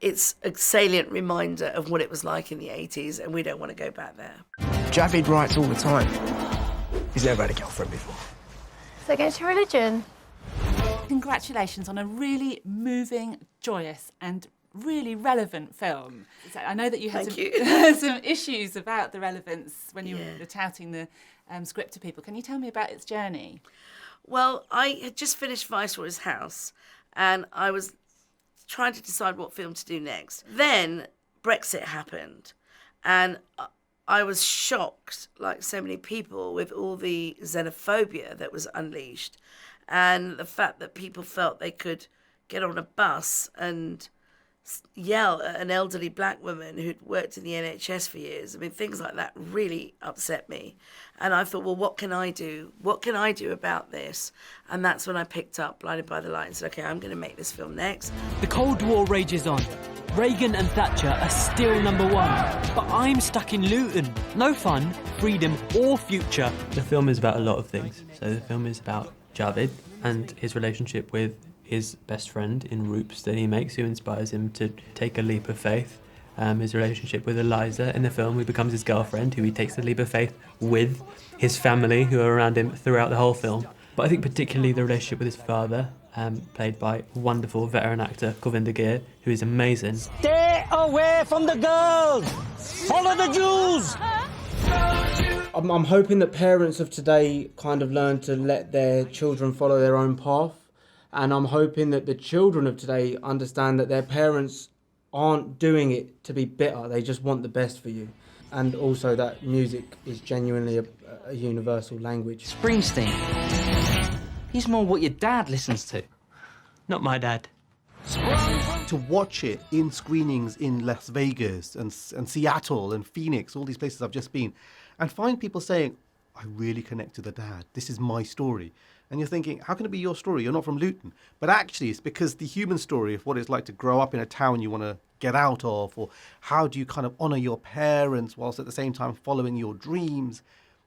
it's a salient reminder of what it was like in the 80s, and we don't want to go back there. Javid writes all the time. He's never had a girlfriend before. Is that against your religion? Congratulations on a really moving, joyous and really relevant film. So I know that you had some issues about the relevance when you were touting the script to people. Can you tell me about its journey? Well, I had just finished Viceroy's House, and I was trying to decide what film to do next. Then Brexit happened, and I was shocked, like so many people, with all the xenophobia that was unleashed, and the fact that people felt they could get on a bus and yell at an elderly black woman who'd worked in the NHS for years. I mean, things like that really upset me. And I thought, well, what can I do? What can I do about this? And that's when I picked up Blinded by the Light and said, OK, I'm going to make this film next. The Cold War rages on. Reagan and Thatcher are still number one. But I'm stuck in Luton. No fun, freedom or future. The film is about a lot of things. So the film is about Javid and his relationship with his best friend in Roops that he makes, who inspires him to take a leap of faith. His relationship with Eliza in the film, who becomes his girlfriend, who he takes the leap of faith with, his family, who are around him throughout the whole film. But I think particularly the relationship with his father, played by wonderful veteran actor Gurinder, who is amazing. Stay away from the girls! Follow the Jews! I'm hoping that parents of today kind of learn to let their children follow their own path. And I'm hoping that the children of today understand that their parents aren't doing it to be bitter. They just want the best for you. And also that music is genuinely a universal language. Springsteen. He's more what your dad listens to. Not my dad. To watch it in screenings in Las Vegas and Seattle and Phoenix, all these places I've just been, and find people saying, I really connect to the dad. This is my story. And you're thinking, how can it be your story? You're not from Luton. But actually, it's because the human story of what it's like to grow up in a town you want to get out of, or how do you kind of honour your parents whilst at the same time following your dreams,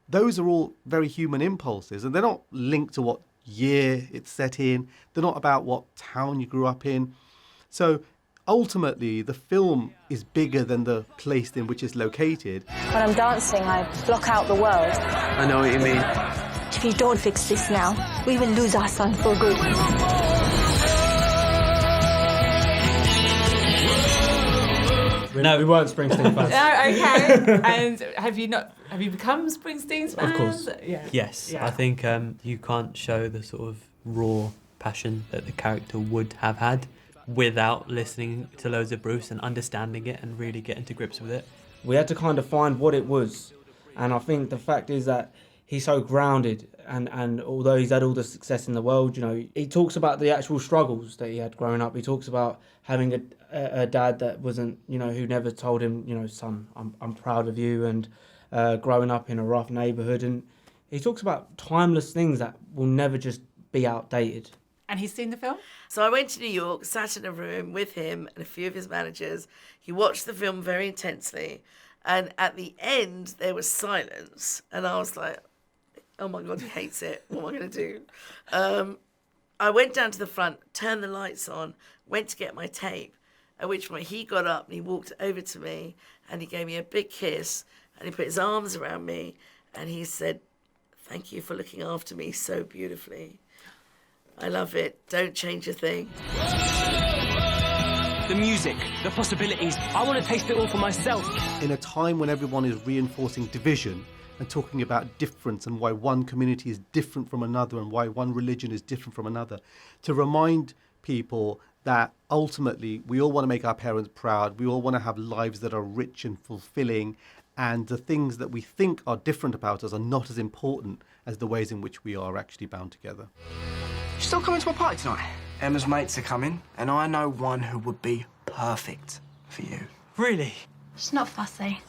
those are all very human impulses. And they're not linked to what year it's set in. They're not about what town you grew up in. So ultimately, the film is bigger than the place in which it's located. When I'm dancing, I block out the world. I know what you mean. If you don't fix this now, we will lose our son for good. No, we weren't Springsteen fans. Oh, okay. And have you become Springsteen's fans? Of course. Yeah. Yes, Yeah. I think you can't show the sort of raw passion that the character would have had without listening to loads of Bruce and understanding it and really getting to grips with it. We had to kind of find what it was. And I think the fact is that he's so grounded, and although he's had all the success in the world, you know, he talks about the actual struggles that he had growing up. He talks about having a dad that wasn't, you know, who never told him, you know, son, I'm proud of you, and growing up in a rough neighbourhood. And he talks about timeless things that will never just be outdated. And he's seen the film? So I went to New York, sat in a room with him and a few of his managers. He watched the film very intensely. And at the end, there was silence. And I was like, oh my God, he hates it. What am I going to do? I went down to the front, turned the lights on, went to get my tape, at which point he got up and he walked over to me and he gave me a big kiss and he put his arms around me and he said, thank you for looking after me so beautifully. I love it. Don't change a thing. The music, the possibilities. I want to taste it all for myself. In a time when everyone is reinforcing division and talking about difference and why one community is different from another and why one religion is different from another, to remind people that ultimately we all want to make our parents proud, we all want to have lives that are rich and fulfilling, and the things that we think are different about us are not as important as the ways in which we are actually bound together. You still coming to my party tonight? Emma's mates are coming, and I know one who would be perfect for you. Really? She's not fussy.